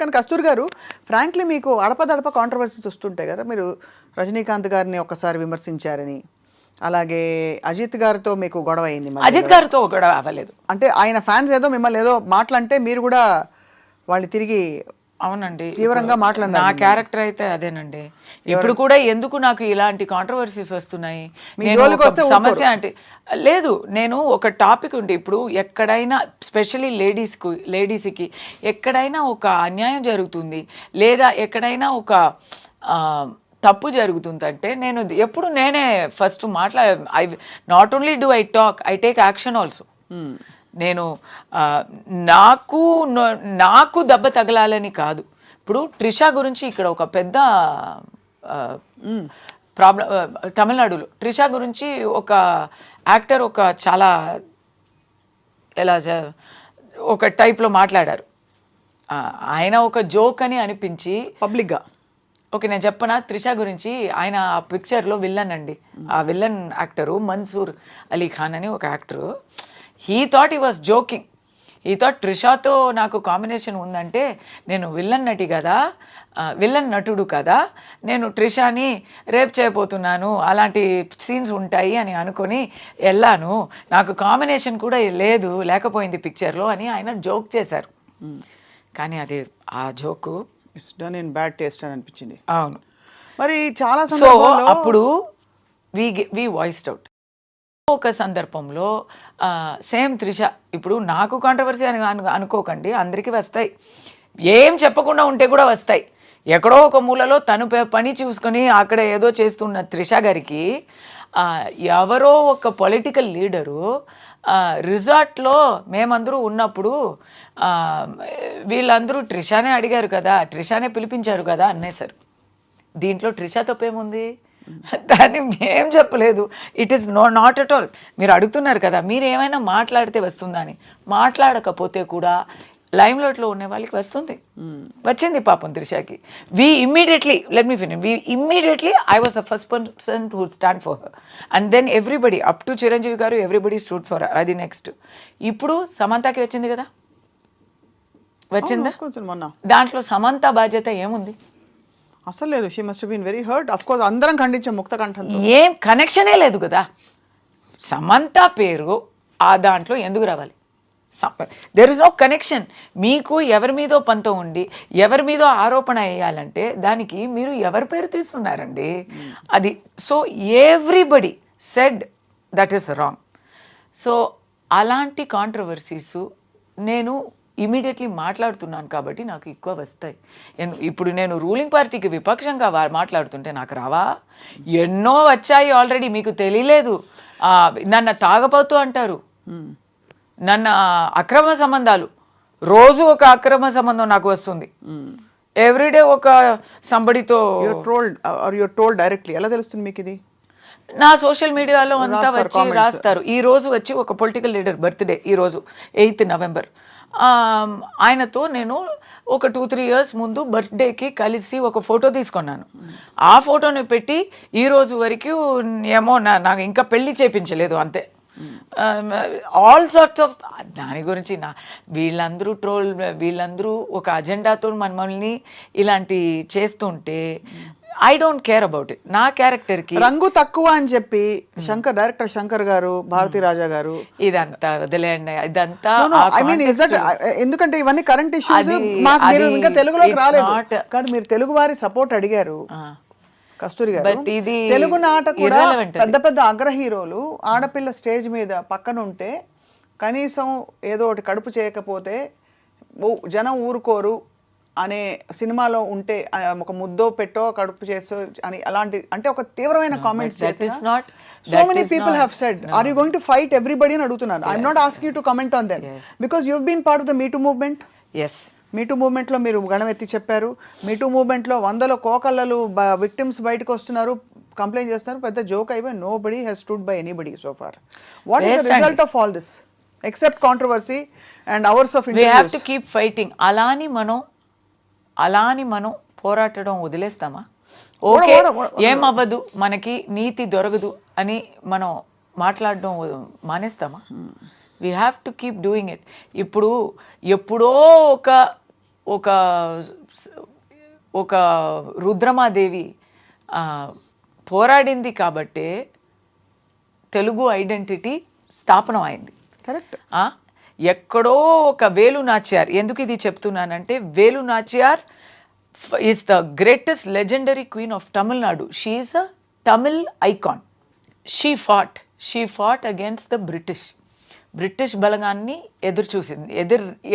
కానీ కస్తూరి గారు ఫ్రాంక్లీ మీకు అడపదడప కాంట్రవర్సీస్ వస్తుంటాయి కదా. మీరు రజనీకాంత్ గారిని ఒక్కసారి విమర్శించారని, అలాగే అజిత్ గారితో మీకు గొడవ అయింది. అజిత్ గారితో గొడవ అవ్వలేదు. అంటే ఆయన ఫ్యాన్స్ ఏదో మిమ్మల్ని ఏదో మాటలంటే మీరు కూడా వాళ్ళు తిరిగి అవునండి తీవ్రంగా మాట్లాడినారు. నా క్యారెక్టర్ అయితే అదేనండి. ఇప్పుడు కూడా ఎందుకు నాకు ఇలాంటి కాంట్రవర్సీస్ వస్తున్నాయి, నేను ఒక సమస్య అంటే లేదు, నేను ఒక టాపిక్ ఉంటే ఇప్పుడు ఎక్కడైనా స్పెషల్లీ లేడీస్కి ఎక్కడైనా ఒక అన్యాయం జరుగుతుంది లేదా ఎక్కడైనా ఒక తప్పు జరుగుతుందంటే నేను ఎప్పుడు నేనే first I not only do I talk, I take action also. నేను నాకు దెబ్బ తగలాలని కాదు. ఇప్పుడు ట్రిషా గురించి ఇక్కడ ఒక పెద్ద ప్రాబ్లం, తమిళనాడులో ట్రిషా గురించి ఒక యాక్టర్ ఒక చాలా ఎలా ఒక టైప్లో మాట్లాడారు. ఆయన ఒక జోక్ అని అనిపించి పబ్లిక్గా ఓకే నేను చెప్పనా, త్రిషా గురించి ఆయన ఆ పిక్చర్లో విల్లన్ అండి, ఆ విల్లన్ యాక్టరు మన్సూర్ అలీ ఖాన్ అని ఒక actor. He thought he was joking, he thought ట్రిషాతో నాకు కాంబినేషన్ ఉందంటే నేను విల్లన్ నటి కదా, విల్లన్ నటుడు కదా, నేను ట్రిషాని రేప్ చేయబోతున్నాను, అలాంటి సీన్స్ ఉంటాయి అని అనుకొని వెళ్ళాను, నాకు కాంబినేషన్ కూడా లేకపోయింది పిక్చర్లో అని ఆయన జోక్ చేశారు. కానీ అది ఆ joke it's done in bad taste అని అనిపించింది. అవును, మరి చాలా సో అప్పుడు వి వాయిస్డ్ అవుట్. ఒక సందర్భంలో సేమ్ త్రిష, ఇప్పుడు నాకు కాంట్రవర్సీ అని అనుకోకండి, అందరికీ వస్తాయి, ఏం చెప్పకుండా ఉంటే కూడా వస్తాయి. ఎక్కడో ఒక మూలలో తను పని చూసుకొని అక్కడ ఏదో చేస్తున్న త్రిష గారికి ఎవరో ఒక పొలిటికల్ లీడరు రిసార్ట్లో మేమందరూ ఉన్నప్పుడు వీళ్ళందరూ ట్రిషానే అడిగారు కదా, ట్రిషానే పిలిపించారు కదా అనేసారు. దీంట్లో ట్రిషా తప్పేముంది? దాన్ని మేం చెప్పలేదు. It is not at all. మీరు అడుగుతున్నారు కదా మీరు ఏమైనా మాట్లాడితే వస్తుందా అని, మాట్లాడకపోతే కూడా లైమ్లైట్లో ఉండే వాళ్ళకి వస్తుంది, వచ్చింది పాపం త్రిషాకి. I was the first person to stand for her and then everybody up to Chiranjeevi garu everybody stood for her. అది నెక్స్ట్. ఇప్పుడు సమంతకి వచ్చింది కదా, వచ్చిందా? దాంట్లో సమంత బాధ్యత ఏముంది? అసలు లేదు. She must been very hurt. Of course అందరం ఖండించాం ముక్త కంఠంతో. ఏం కనెక్షనే లేదు కదా. సమంత పేరు ఆ దాంట్లో ఎందుకు రావాలి? There is no connection. మీకు ఎవరి మీదో పంతం ఉండి ఎవరి మీదో ఆరోపణ వేయాలంటే దానికి మీరు ఎవరి పేరు తీస్తున్నారండి? అది so everybody said that is wrong. So అలాంటి కాంట్రవర్సీస్ నేను ఇమీడియట్లీ మాట్లాడుతున్నాను కాబట్టి నాకు ఎక్కువ వస్తాయి. ఇప్పుడు నేను రూలింగ్ పార్టీకి విపక్షంగా మాట్లాడుతుంటే నాకు రావా? ఎన్నో వచ్చాయి ఆల్రెడీ, మీకు తెలియలేదు. నన్ను తాగపోతూ అంటారు, నన్ను అక్రమ సంబంధాలు, రోజు ఒక అక్రమ సంబంధం నాకు వస్తుంది, ఎవ్రీడే ఒక సంబడితో. Your told directly. ఎలా తెలుస్తుంది మీకు ఇది? నా సోషల్ మీడియాలో అంతా వచ్చి రాస్తారు. ఈ రోజు వచ్చి ఒక పొలిటికల్ లీడర్ బర్త్డే, ఈరోజు 8th November, ఆయనతో నేను ఒక 2-3 years ముందు బర్త్డేకి కలిసి ఒక ఫోటో తీసుకున్నాను. ఆ ఫోటోని పెట్టి ఈ రోజు వరకు ఏమో నాకు ఇంకా పెళ్లి చేయించలేదు అంతే. ఆల్ సార్ట్స్ ఆఫ్ దాని గురించి వీళ్ళందరూ ఒక అజెండాతో మనల్ని ఇలాంటి చేస్తుంటే I don't care about it. నా క్యారెక్టర్కి రంగు తక్కువ అని చెప్పి డైరెక్టర్ శంకర్ గారు, భారతీ రాజా గారు ఇదంతా వదిలేయండి. ఇదంతా ఎందుకంటే ఇవన్నీ కరెంట్ ఇష్యూస్, ఇంకా తెలుగులోకి రాలేదు కానీ మీరు తెలుగు వారి సపోర్ట్ అడిగారు కస్తూరి గారు. తెలుగు నాట కూడా పెద్ద పెద్ద అగ్ర హీరోలు ఆడపిల్ల స్టేజ్ మీద పక్కన ఉంటే కనీసం ఏదో ఒకటి కడుపు చేయకపోతే జనం ఊరుకోరు అనే సినిమాలో ఉంటే ఒక ముద్దో పెట్టో కడుపు చేసో అని అలాంటి అంటే ఒక తీవ్రమైన కామెంట్స్ చేసిన so many people have said are you going to fight everybody అని అడుగుతున్నాను. I'm not asking you to comment on them because you been part of the me too movement. Me too మూవ్మెంట్లో మీరు గణమెత్తి చెప్పారు. మీటూ మూవ్మెంట్లో 100 కోకళ్ళలు విక్టిమ్స్ బయటకు వస్తున్నారు, కంప్లైంట్ చేస్తున్నారు, పెద్ద జోక్ అయిపోయి nobody has stood by anybody so far. What is the result of all this except controversy and hours of interviews? We have to keep fighting. అలాని మనం పోరాటడం వదిలేస్తామా? ఓకే ఏమవ్వదు, మనకి నీతి దొరకదు అని మనం మాట్లాడడం మానేస్తామా? We have to keep doing it. ఇప్పుడు ఎప్పుడో ఒక ఒక రుద్రమాదేవి పోరాడింది కాబట్టే తెలుగు ఐడెంటిటీ స్థాపనం అయింది. కరెక్ట్. ఎక్కడో ఒక వేలు నాచియార్, ఎందుకు ఇది చెప్తున్నానంటే Velu Nachiyar is the greatest legendary queen of Tamil Nadu. She is a Tamil icon. She fought against the British బలగాన్ని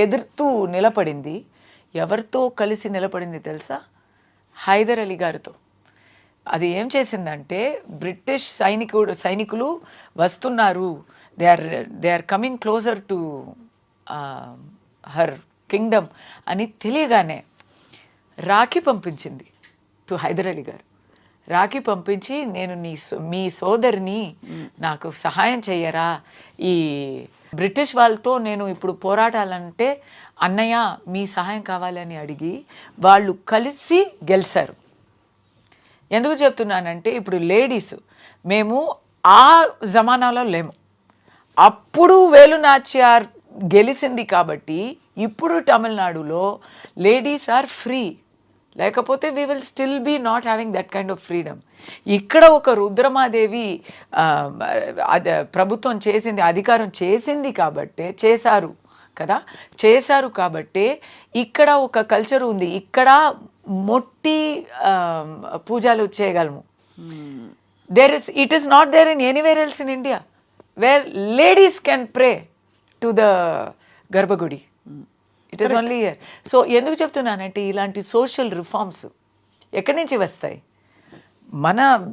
ఎదుర్తూ నిలబడింది. ఎవరితో కలిసి నిలబడింది తెలుసా? హైదర్ అలీ గారితో. అది ఏం చేసిందంటే, బ్రిటిష్ సైనికులు వస్తున్నారు, they are coming closer to her kingdom అని తెలియగానే రాఖీ పంపించింది టు హైదర్ అలీ గారు. రాఖీ పంపించి, నేను మీ సోదరిని నాకు సహాయం చెయ్యరా, ఈ బ్రిటిష్ వాళ్ళతో నేను ఇప్పుడు పోరాటాలంటే అన్నయ్య మీ సహాయం కావాలని అడిగి వాళ్ళు కలిసి గెలిచారు. ఎందుకు చెప్తున్నానంటే, ఇప్పుడు లేడీస్ మేము ఆ జమానాలో లేము. అప్పుడు వేలు నాచియార్ గెలిచింది కాబట్టి ఇప్పుడు తమిళనాడులో లేడీస్ ఆర్ ఫ్రీ. లేకపోతే we will still be not having that kind of freedom. ఇక్కడ ఒక రుద్రమాదేవి ప్రభుత్వం చేసింది, అధికారం చేసింది కాబట్టే చేశారు కాబట్టే ఇక్కడ ఒక కల్చర్ ఉంది. ఇక్కడ మొట్టి పూజలు చేయగలము. It is not there in anywhere else in India where ladies can pray to the గర్భగుడి. It is only here. So ఎందుకు చెప్తున్నానంటే, ఇలాంటి సోషల్ రిఫార్మ్స్ ఎక్కడి నుంచి వస్తాయి?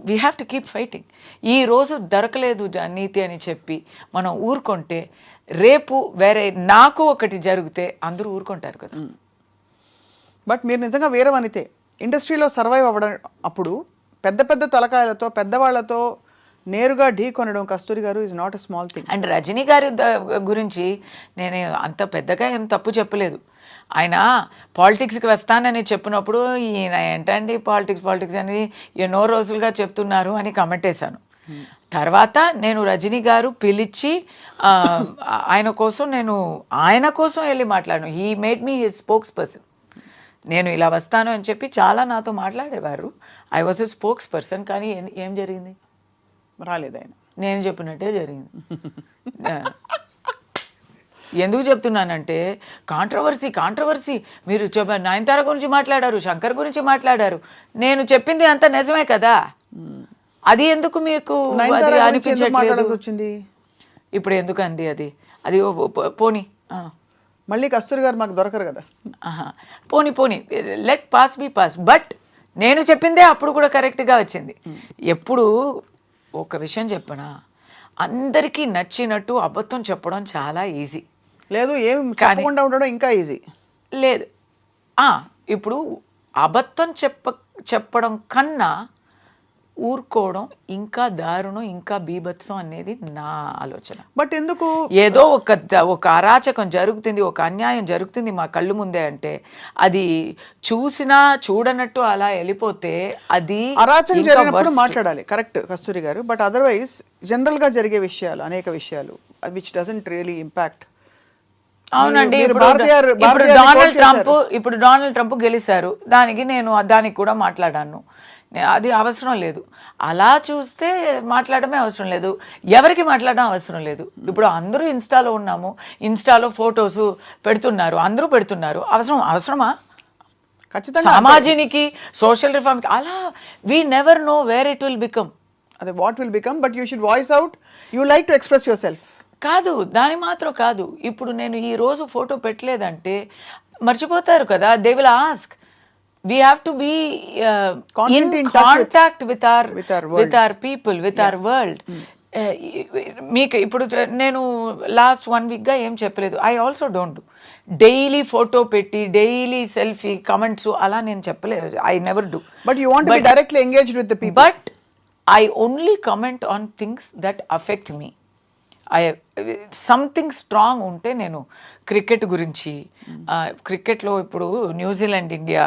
We have to keep fighting. ఈరోజు దొరకలేదు నీతి అని చెప్పి మనం ఊరుకుంటే, రేపు వేరే నాకు ఒకటి జరిగితే అందరూ ఊరుకుంటారు కదా. బట్ మీరు నిజంగా వేరే వనితే ఇండస్ట్రీలో సర్వైవ్ అవ్వడం, అప్పుడు పెద్ద పెద్ద తలకాయలతో పెద్దవాళ్లతో నేరుగా ఢీ కొనడం కస్తూరి గారు is not a small thing. And Rajini గారి గురించి నేను అంత పెద్దగా ఏం తప్పు చెప్పలేదు. ఆయన పాలిటిక్స్కి వస్తానని చెప్పినప్పుడు ఈయన ఏంటండి పాలిటిక్స్ అని ఎన్నో రోజులుగా చెప్తున్నారు అని కమెంట్ వేశాను. తర్వాత నేను రజనీ గారు పిలిచి ఆయన కోసం వెళ్ళి మాట్లాడాను. He made me his spokes person. నేను ఇలా వస్తాను అని చెప్పి చాలా నాతో మాట్లాడేవారు. I was a spokes person. కానీ ఏం జరిగింది? రాలేదు ఆయన. నేను చెప్పినట్టే జరిగింది. ఎందుకు చెప్తున్నానంటే, కాంట్రవర్సీ మీరు నయనతార గురించి మాట్లాడారు, శంకర్ గురించి మాట్లాడారు. నేను చెప్పింది అంత నిజమే కదా. అది ఎందుకు మీకు అనిపించట్లేదు? వచ్చింది ఇప్పుడు ఎందుకండి అది పోనీ. మళ్ళీ కస్తూరి గారు మాకు దొరకరు కదా. పోనీ let pass be pass. But నేను చెప్పిందే అప్పుడు కూడా కరెక్ట్గా వచ్చింది. ఎప్పుడు ఒక విషయం చెప్పనా, అందరికీ నచ్చినట్టు అబద్ధం చెప్పడం చాలా ఈజీ. లేదు, ఏం చెప్పకుండా ఉండడం ఇంకా ఈజీ లేదు. ఇప్పుడు అబద్ధం చెప్పడం కన్నా ఊరుకోవడం ఇంకా దారుణం, ఇంకా బీభత్సం అనేది నా ఆలోచన. బట్ ఎందుకు ఏదో ఒక అరాచకం జరుగుతుంది, ఒక అన్యాయం జరుగుతుంది మా కళ్ళు ముందే అంటే అది చూసినా చూడనట్టు అలా వెళ్ళిపోతే అది అరాచకం జరిగినప్పుడు మాట్లాడాలి. కరెక్ట్ కస్తూరి గారు. బట్ అదర్వైజ్ జనరల్ గా జరిగే విషయాలు, అనేక విషయాలు విచ్ డజంట్ రియలీ ఇంపాక్ట్. అవునండి. ఇప్పుడు డొనాల్డ్ ట్రంప్ గెలిచారు, దానికి కూడా మాట్లాడాను. అది అవసరం లేదు. అలా చూస్తే మాట్లాడమే అవసరం లేదు, ఎవరికి మాట్లాడడం అవసరం లేదు. ఇప్పుడు అందరూ ఇన్స్టాలో ఉన్నాము, ఇన్స్టాలో ఫొటోస్ పెడుతున్నారు, అందరూ పెడుతున్నారు. అవసరమా? ఖచ్చితంగా సమాజానికి, సోషల్ రిఫార్మ్కి అలా we never know where it will become. అదే what will become. But you should voice out. You like to express yourself. కాదు, దాని మాత్రం కాదు. ఇప్పుడు నేను ఈ రోజు ఫోటో పెట్టలేదంటే మర్చిపోతారు కదా. They will ask. We have to be in contact with our people, with our world. మీకు ఇప్పుడు నేను లాస్ట్ 1 వీక్గా ఏం చెప్పలేదు. I also don't do daily photo పెట్టి డైలీ సెల్ఫీ కమెంట్స్ అలా నేను చెప్పలేదు. I never do. But you want to be directly engaged with the people. But I only comment on things that affect me. Something strong ఉంటే నేను cricket గురించి, క్రికెట్లో ఇప్పుడు New Zealand India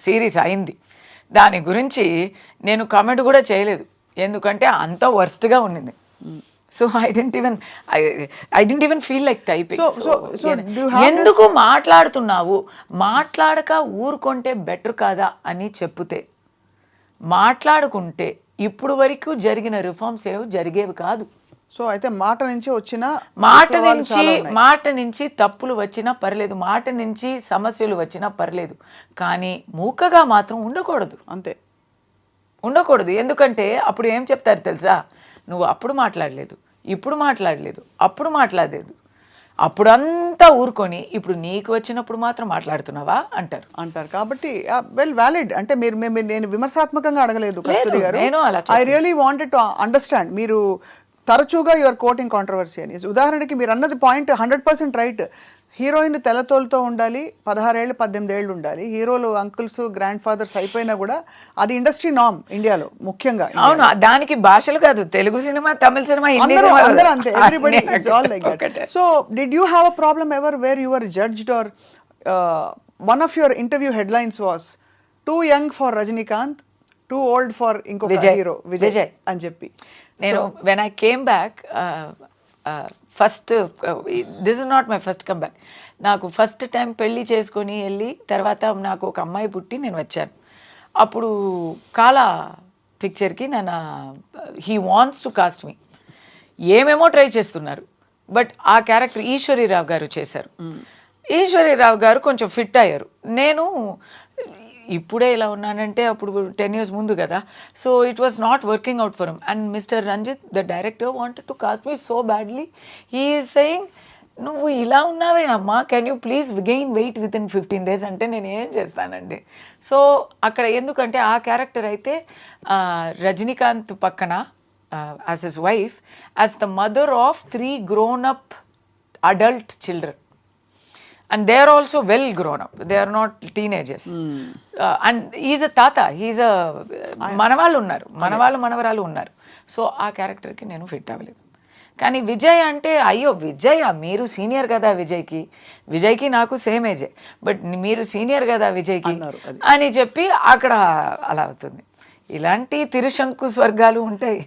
series అయింది, దాని గురించి నేను కామెంట్ కూడా చేయలేదు. ఎందుకంటే అంత వర్స్ట్గా ఉండింది. So I didn't even feel like typing. so do you have ఎందుకు మాట్లాడుతున్నావు, మాట్లాడక ఊరుకుంటే బెటర్ కాదా అని చెప్తే, మాట్లాడుకుంటే ఇప్పుడు వరకు జరిగిన రిఫార్మ్స్ ఏవి జరిగేవి కాదు. సో అయితే మాట నుంచి వచ్చిన మాట నుంచి తప్పులు వచ్చినా పర్లేదు, మాట నుంచి సమస్యలు వచ్చినా పర్లేదు, కానీ మూకగా మాత్రం ఉండకూడదు. అంతే, ఉండకూడదు. ఎందుకంటే అప్పుడు ఏం చెప్తారు తెలుసా, నువ్వు అప్పుడు మాట్లాడలేదు, ఇప్పుడు మాట్లాడలేదు, అప్పుడు మాట్లాడలేదు, అప్పుడంతా ఊరుకొని ఇప్పుడు నీకు వచ్చినప్పుడు మాత్రం మాట్లాడుతున్నావా అంటారు. కాబట్టి వెల్ వ్యాలిడ్. అంటే మీరు నేను విమర్శాత్మకంగా అడగలేదు కస్తూరి గారు. నేను అలా I really wanted to understand. మీరు తరచుగా యువర్ కోటింగ్ కాంట్రవర్సీ అని. ఉదాహరణకి మీరు అన్నది పాయింట్ 100% రైట్. హీరోయిన్ తెల్లతోలుతో ఉండాలి, 16 ఏళ్ళు 18 ఏళ్ళు ఉండాలి. హీరోలు అంకుల్స్ గ్రాండ్ ఫాదర్స్ అయిపోయినా కూడా అది ఇండస్ట్రీ నామ్ ఇండియాలో ముఖ్యంగా. అవును, దానికి భాషలు కాదు, తెలుగు సినిమా, తమిళ సినిమా, హిందీ అందరూ అంతే. Everybody it's all like that. So did you have a problem ever where you were judged or one of your interview headlines was too young for Rajinikanth, too old for ఇంకొక hero Vijay అని చెప్పి. నేను when I came back first, this is not my first comeback. నాకు first time పెళ్లి చేసుకొని వెళ్ళి తర్వాత నాకు ఒక అమ్మాయి పుట్టి నేను వచ్చాను. అప్పుడు కాలా పిక్చర్కి నన్ను హీ వాంట్స్ టు కాస్ట్ మీ, ఏమేమో ట్రై చేస్తున్నారు, బట్ ఆ క్యారెక్టర్ ఈశ్వరీరావు గారు చేశారు. ఈశ్వరీరావు గారు కొంచెం ఫిట్ అయ్యారు. నేను ఇప్పుడే ఇలా ఉన్నానంటే అప్పుడు 10 years ముందు కదా. So it was not working out for him. And mister Ranjith the director wanted to cast me so badly. He is saying, నువ్వు ఇలా ఉన్నావే అమ్మా, can you please gain weight within 15 days అంటే నేను ఏం చేస్తానండి. సో అక్కడ ఎందుకంటే ఆ క్యారెక్టర్ అయితే రజనీకాంత్ పక్కన as his wife, as the mother of 3 grown-up adult children. And they are also well grown up. They are not teenagers. And he's a tata. He's a మనవాళ్ళు ఉన్నారు, మనవరాలు ఉన్నారు. సో ఆ క్యారెక్టర్కి నేను ఫిట్ అవ్వలేదు. కానీ విజయ్ అంటే, అయ్యో విజయ్ మీరు సీనియర్ కదా విజయ్కి నాకు సేమ్ ఏజే, బట్ మీరు సీనియర్ కదా విజయ్కి అని చెప్పి అక్కడ అలా అవుతుంది. ఇలాంటి తిరుశంకు స్వర్గాలు ఉంటాయి.